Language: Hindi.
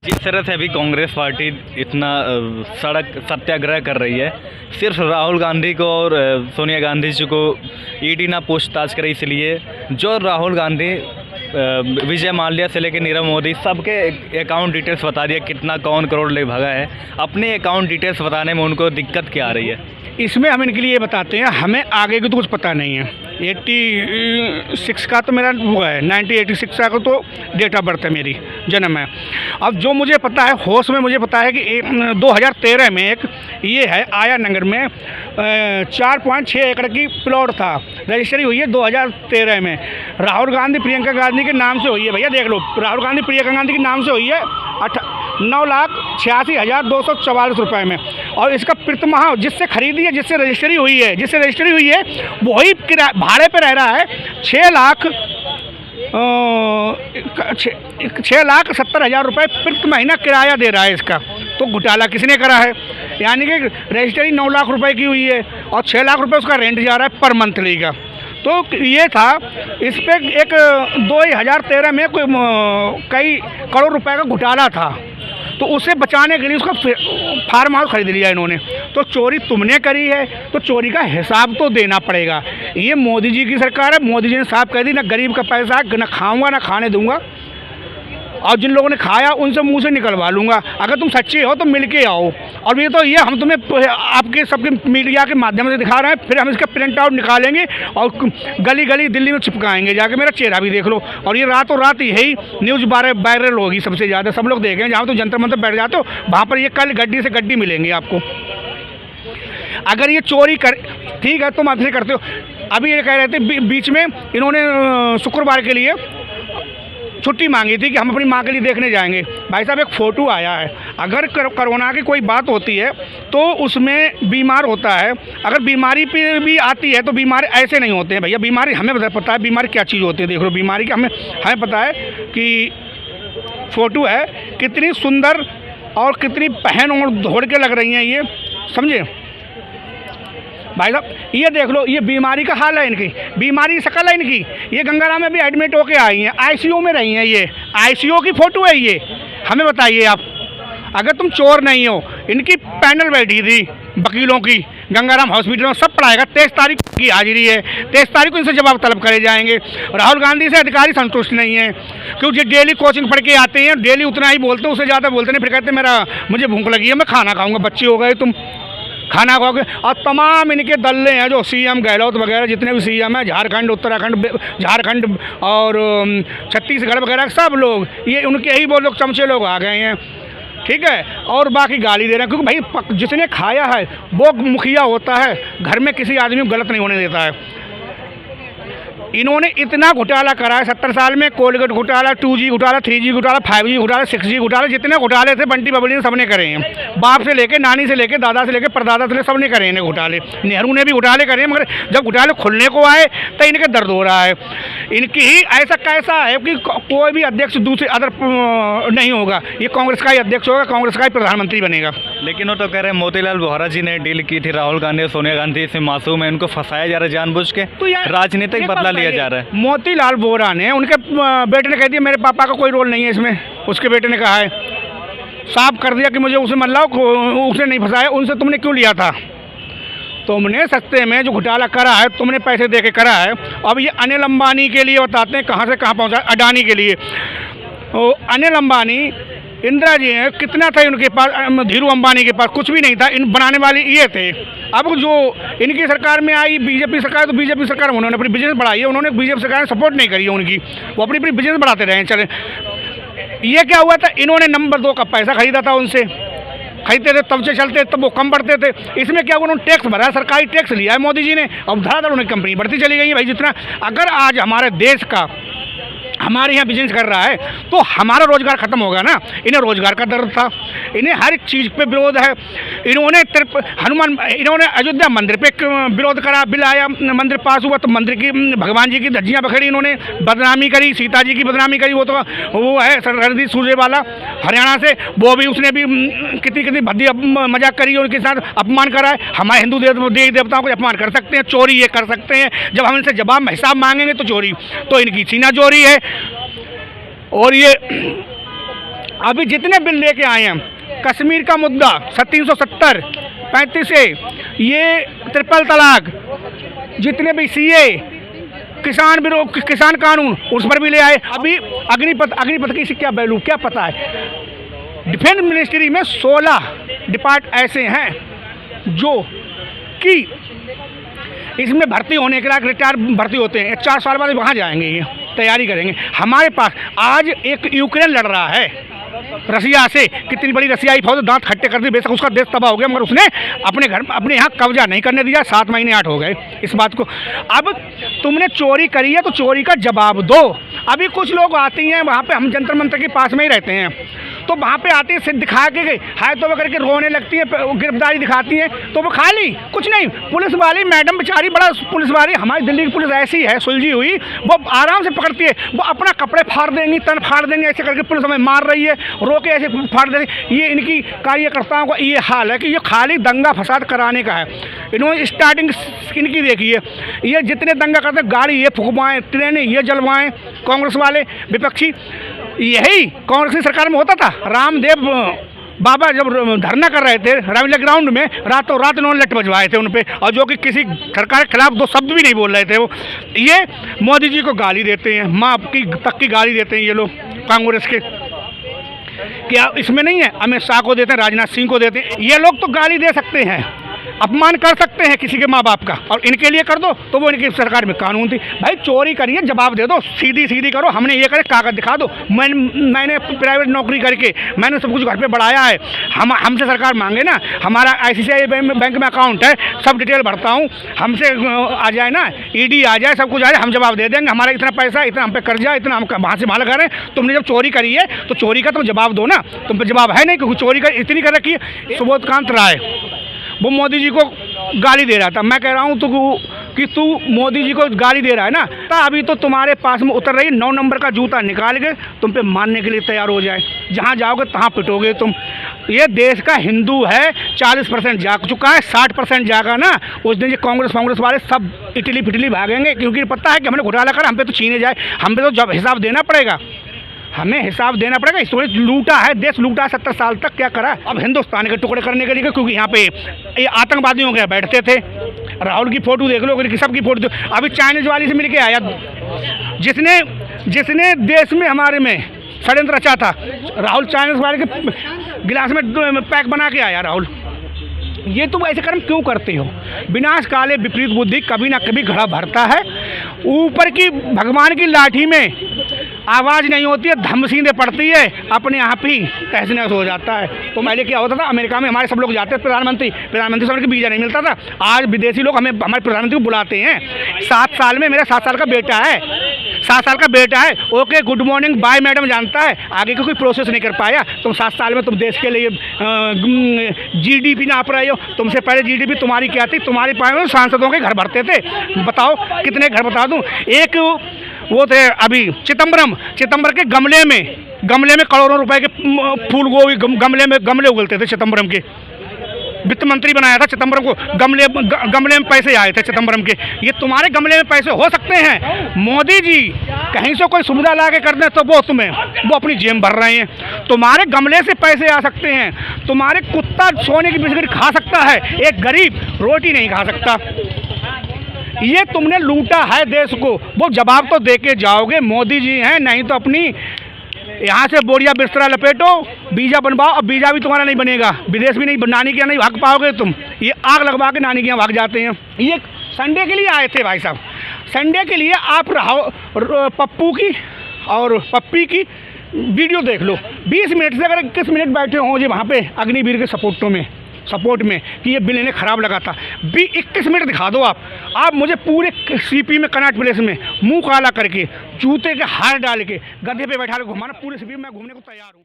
जिस तरह से अभी कांग्रेस पार्टी इतना सड़क सत्याग्रह कर रही है, सिर्फ राहुल गांधी को और सोनिया गांधी जी को ईडी ना पूछताछ करे, इसलिए जो राहुल गांधी विजय माल्या से लेकर नीरव मोदी सबके अकाउंट डिटेल्स बता दिया, कितना कौन करोड़ ले भागा है। अपने अकाउंट डिटेल्स बताने में उनको दिक्कत क्या आ रही है? इसमें हम इनके लिए बताते हैं, हमें आगे की तो कुछ पता नहीं है। 86 का तो मेरा वो है, 1986 का तो डेट ऑफ बर्थ है, मेरी जन्म है। अब जो मुझे पता है, होश में मुझे पता है कि 2013 में एक ये है आया नगर में 4.6 एकड़ की प्लॉट था, रजिस्ट्री हुई है 2013 में। राहुल गांधी प्रियंका गांधी के नाम से हुई है, भैया देख लो, राहुल गांधी प्रियंका गांधी के नाम से हुई है 9,86,244 रुपये में। और इसका प्रतिमाह जिससे खरीदी है, जिससे रजिस्ट्री हुई है, वही भाड़े पे रह रहा है 6,70,000 रुपये प्रति महीना किराया दे रहा है इसका। तो घोटाला किसने करा है? यानी कि रजिस्ट्री 9 लाख रुपए की हुई है और 6 लाख रुपए उसका रेंट जा रहा है पर मंथली का। तो ये था, इस पर एक 2013 में कोई कई करोड़ रुपए का घोटाला था, तो उसे बचाने के लिए उसका फार्म हाउस खरीद लिया इन्होंने। तो चोरी तुमने करी है तो चोरी का हिसाब तो देना पड़ेगा। ये मोदी जी की सरकार है, मोदी जी ने साफ कह दी, ना गरीब का पैसा ना खाऊंगा ना खाने दूंगा, और जिन लोगों ने खाया उनसे मुंह से निकलवा लूँगा। अगर तुम सच्चे हो तो मिल के आओ। और ये तो ये हम तुम्हें आपके सबके मीडिया के माध्यम से दिखा रहे हैं, फिर हम इसका प्रिंट आउट निकालेंगे और गली गली दिल्ली में चिपकाएंगे जाके, मेरा चेहरा भी देख लो। और ये रातों रात यही न्यूज़ वायरल होगी सबसे ज़्यादा, सब लोग देखें। जहाँ तो जंतर मंतर बैठ जाते हो वहाँ पर ये कल गड्डी से गड्डी मिलेंगे आपको। अगर ये चोरी कर, ठीक है तुम ऐसे करते हो। अभी ये कह रहे थे बीच में इन्होंने शुक्रवार के लिए छुट्टी मांगी थी कि हम अपनी माँ के लिए देखने जाएंगे। भाई साहब, एक फ़ोटो आया है, अगर कोरोना की कोई बात होती है तो उसमें बीमार होता है, अगर बीमारी पे भी आती है तो बीमारी ऐसे नहीं होते हैं भैया। बीमारी हमें पता है बीमारी क्या चीज़ होती है, देख लो बीमारी का हमें पता है कि फ़ोटो है कितनी सुंदर और कितनी पहन और दौड़ के लग रही हैं ये, समझे भाई साहब। ये देख लो, ये बीमारी का हाल है इनकी, बीमारी शकल है इनकी। ये गंगाराम में भी एडमिट होके आई हैं, आईसीयू में रही हैं, ये आईसीयू की फ़ोटो है ये। हमें बताइए आप, अगर तुम चोर नहीं हो, इनकी पैनल बैठी थी वकीलों की गंगाराम हॉस्पिटल में, सब पढ़ाएगा। 23 तारीख की हाजिरी है, 23 तारीख को इनसे जवाब तलब करे जाएंगे। राहुल गांधी से अधिकारी संतुष्ट नहीं है, क्योंकि डेली कोचिंग पढ़ के आते हैं, डेली उतना ही बोलते हैं, उससे ज़्यादा बोलते नहीं। फिर कहते मुझे भूख लगी है, मैं खाना खाऊँगा। बच्चे हो गए तुम, खाना खाओगे। और तमाम इनके दल्ले हैं जो सीएम गहलोत वगैरह जितने भी सीएम हैं, झारखंड, उत्तराखंड, झारखंड और छत्तीसगढ़ वगैरह, सब लोग ये उनके ही वो लोग चमचे लोग आ गए हैं, ठीक है। और बाकी गाली दे रहे हैं, क्योंकि भाई जिसने खाया है वो मुखिया होता है, घर में किसी आदमी को गलत नहीं होने देता है। इन्होंने इतना घोटाला करा है 70 साल में, कोलगेट घोटाला, 2G घोटाला, 3G घोटाला, 5G घोटाला, 6G घोटाला, जितने घोटाले थे बंटी बबली ने सबने करे हैं। बाप से लेके, नानी से लेके, दादा से लेके, परदादा से लेके सबने करे हैं घोटाले। नेहरू ने भी घोटाले करे हैं, मगर जब घोटाले खुलने को आए तो इनके दर्द हो रहा है। इनकी ही ऐसा कैसा है कि कोई भी अध्यक्ष दूसरे अदर नहीं होगा, ये कांग्रेस का ही अध्यक्ष होगा, कांग्रेस का ही प्रधानमंत्री बनेगा। लेकिन वो तो कह रहे हैं मोतीलाल वोहरा जी ने डील की थी राहुल गांधी और सोनिया गांधी से, मासूम है, उनको फंसाया जा रहा है जानबूझ के, तो राजनीतिक बदला लिया जा रहा है। मोतीलाल वोहरा ने, उनके बेटे ने कह दिया मेरे पापा का कोई रोल नहीं है इसमें, उसके बेटे ने कहा है, साफ कर दिया कि मुझे उसे मतलब उसने नहीं फंसाया। उनसे तुमने क्यों लिया था? तुमने सस्ते में जो घोटाला करा है तुमने पैसे दे के करा है। अब ये अनिल अंबानी के लिए बताते हैं कहाँ से कहाँ पहुँचा, अडानी के लिए। तो अनिल अंबानी, इंदिरा जी हैं, कितना था उनके पास, धीरू अंबानी के पास कुछ भी नहीं था, इन बनाने वाले ये थे। अब जो इनकी सरकार में आई बीजेपी सरकार, तो बीजेपी सरकार उन्होंने अपनी बिजनेस बढ़ाई है, उन्होंने बीजेपी सरकार ने सपोर्ट नहीं करी है उनकी, वो अपनी बिजनेस बढ़ाते रहे चले। ये क्या हुआ था, इन्होंने नंबर 2 का पैसा खरीदा था, उनसे खरीदते थे तब से चलते, तब वो कम बढ़ते थे। इसमें क्या उन्होंने टैक्स भरा, सरकारी टैक्स लिया है मोदी जी ने, अब धड़ाधड़ उन्हें कंपनी बढ़ती चली गई है भाई। जितना अगर आज हमारे देश का हमारे यहाँ बिजनेस कर रहा है तो हमारा रोजगार खत्म होगा ना। इन्हें रोजगार का दर्द था, इन्हें हर एक चीज़ पे विरोध है। इन्होंने अयोध्या मंदिर पे विरोध करा, बिल आया, मंदिर पास हुआ तो मंदिर की भगवान जी की धज्जियाँ बखेड़ी, इन्होंने बदनामी करी, सीता जी की बदनामी करी। वो है रणदीप सुरजेवाला हरियाणा से, वो भी उसने भी कितनी भद्दी मजाक करी, उनके साथ अपमान करा है। हमारे हिंदू देवी देवताओं को अपमान कर सकते हैं, चोरी ये कर सकते हैं। जब हम इनसे जवाब हिसाब मांगेंगे तो चोरी, तो इनकी सीना चोरी है। और ये अभी जितने बिल लेके आए हैं, कश्मीर का मुद्दा 370, 35A, ये ट्रिपल तलाक, जितने भी CA, किसान कानून, उस पर भी ले आए। अभी अग्निपथ की क्या वैल्यू क्या पता है? डिफेंस मिनिस्ट्री में 16 डिपार्ट ऐसे हैं जो कि इसमें भर्ती होने के लिए रिटायर भर्ती होते हैं, 4 साल बाद वहाँ जाएंगे, ये तैयारी करेंगे। हमारे पास आज एक यूक्रेन लड़ रहा है रसिया से, कितनी बड़ी रसियाई फौज, दांत खट्टे कर दी, बेशक उसका देश तबाह हो गया, मगर उसने अपने यहाँ कब्जा नहीं करने दिया। 7 महीने 8 हो गए इस बात को। अब तुमने चोरी करी है तो चोरी का जवाब दो। अभी कुछ लोग आती हैं वहाँ पे, हम जंतर मंतर के पास में ही रहते हैं, तो वहाँ पे आती है, सिर्फ दिखा के हाय तो वो करके रोने लगती है, गिरफ्तारी दिखाती है, तो वो खाली कुछ नहीं। पुलिस वाली मैडम बेचारी, बड़ा पुलिस वाली, हमारी दिल्ली की पुलिस ऐसी है सुलझी हुई, वो आराम से पकड़ती है, वो अपना कपड़े फाड़ देंगी, तन फाड़ देंगे, ऐसे करके पुलिस हमें मार रही है, रोके ऐसे फाड़ देंगे। ये इनकी कार्यकर्ताओं का ये हाल है कि ये खाली दंगा फसाद कराने का है। इन्होंने स्टार्टिंग इनकी देखी है, ये जितने दंगा करते, गाड़ी ये फुकवाएं, ट्रेनें ये जलवाएं, कांग्रेस वाले विपक्षी, यही कांग्रेस की सरकार में होता था। रामदेव बाबा जब धरना कर रहे थे रामलीला ग्राउंड में, रातों रात इन्होंने लट बजवाए थे उन पे, और जो कि किसी सरकार के खिलाफ 2 शब्द भी नहीं बोल रहे थे वो। ये मोदी जी को गाली देते हैं, माँ की तक की गाली देते हैं ये लोग कांग्रेस के। क्या इसमें नहीं है? अमित शाह को देते हैं, राजनाथ सिंह को देते हैं। ये लोग तो गाली दे सकते हैं, अपमान कर सकते हैं किसी के माँ बाप का, और इनके लिए कर दो तो वो इनकी सरकार में कानून थी। भाई चोरी करिए, जवाब दे दो, सीधी करो, हमने ये करे, कागज दिखा दो। मैंने प्राइवेट नौकरी करके मैंने सब कुछ घर पे बढ़ाया है, हमसे सरकार मांगे ना, हमारा ICICI बैंक में अकाउंट है, सब डिटेल भरता हूँ, हमसे आ जाए ना, ED आ जाए, सब कुछ आ जाए, हम जवाब दे देंगे, हमारा इतना पैसा, इतना हम पे कर्जा, इतना हम वहाँ से माल कर रहे हैं। तुमने जब चोरी करी है तो चोरी का तुम जवाब दो ना, तुम पे जवाब है नहीं, क्योंकि चोरी कर इतनी कर रखी है। सुबोधकांत राय वो मोदी जी को गाली दे रहा था, मैं कह रहा हूँ कि तू मोदी जी को गाली दे रहा है ना, तो अभी तो तुम्हारे पास में उतर रही 9 नंबर का जूता निकाल के तुम पे मारने के लिए तैयार हो जाए, जहाँ जाओगे तहाँ पिटोगे तुम। ये देश का हिंदू है, 40% जाग चुका है, 60% जागा ना, उस दिन ये कांग्रेस वाले सब इटली फिटली भागेंगे, क्योंकि पता है कि हमने घोटाला कर, हम पे तो छीने जाए, हम पे तो जब हिसाब देना पड़ेगा, हमें हिसाब देना पड़ेगा। स्टोरेज लूटा है, देश लूटा है 70 साल तक, क्या करा? अब हिंदुस्तान के टुकड़े करने के लिए, क्योंकि यहाँ पे ये आतंकवादियों के बैठते थे। राहुल की फ़ोटो देख लो, सबकी फ़ोटो, अभी चाइनीज वाली से मिल के आया, जिसने देश में हमारे में षड्यंत्र रचा था, राहुल चाइनीज वाले के गिलास में पैक बना के आया राहुल। ये तुम ऐसे कर्म क्यों करते हो? विनाश काले विपरीत बुद्धि कभी ना कभी घड़ा भरता है। ऊपर की भगवान की लाठी में आवाज़ नहीं होती है, धम सीधे पड़ती है, अपने आप ही तहस नहस हो जाता है। तो पहले क्या होता था, अमेरिका में हमारे सब लोग जाते थे, प्रधानमंत्री समय का वीज़ा नहीं मिलता था। आज विदेशी लोग हमारे प्रधानमंत्री को बुलाते हैं। 7 साल में, मेरा 7 साल का बेटा है, 7 साल का बेटा है, okay good morning bye madam जानता है, आगे का कोई प्रोसेस नहीं कर पाया। तुम 7 साल में तुम देश के लिए GDP नाप रहे हो। तुमसे पहले GDP तुम्हारी क्या थी? तुम्हारे पास सांसदों के घर भरते थे। बताओ कितने घर बता दूं? एक वो थे अभी चिदम्बरम के गमले में करोड़ों रुपए के फूल गोभी गमले उगलते थे। चिदम्बरम के वित्त मंत्री बनाया था चिदम्बरम को, गमले में पैसे आए थे चिदम्बरम के। ये तुम्हारे गमले में पैसे हो सकते हैं? मोदी जी कहीं से कोई सुविधा ला के कर दें तो वो अपनी जेब भर रहे हैं। तुम्हारे गमले से पैसे आ सकते हैं, तुम्हारे कुत्ता सोने की बिस्किट खा सकता है, एक गरीब रोटी नहीं खा सकता। ये तुमने लूटा है देश को, वो जवाब तो दे के जाओगे। मोदी जी हैं, नहीं तो अपनी यहाँ से बोरिया बिस्तरा लपेटो, वीज़ा बनवाओ। अब वीज़ा भी तुम्हारा नहीं बनेगा, विदेश भी नहीं, नानी के यहाँ नहीं भाग पाओगे तुम। ये आग लगवा के नानी के यहाँ भाग जाते हैं। ये संडे के लिए आए थे भाई साहब, संडे के लिए आप पप्पू की और पप्पी की वीडियो देख लो। 20 मिनट से अगर 21 मिनट बैठे हों जी वहाँ पे अग्निवीर के सपोर्ट में कि ये बिल इन्हें ख़राब लगा था, 21 मिनट दिखा दो आप मुझे पूरे CP में कनाट प्लेस में मुंह काला करके, जूते के हार डाल के, गधे पे बैठा के घुमाना, पूरे CP में मैं घूमने को तैयार हूँ।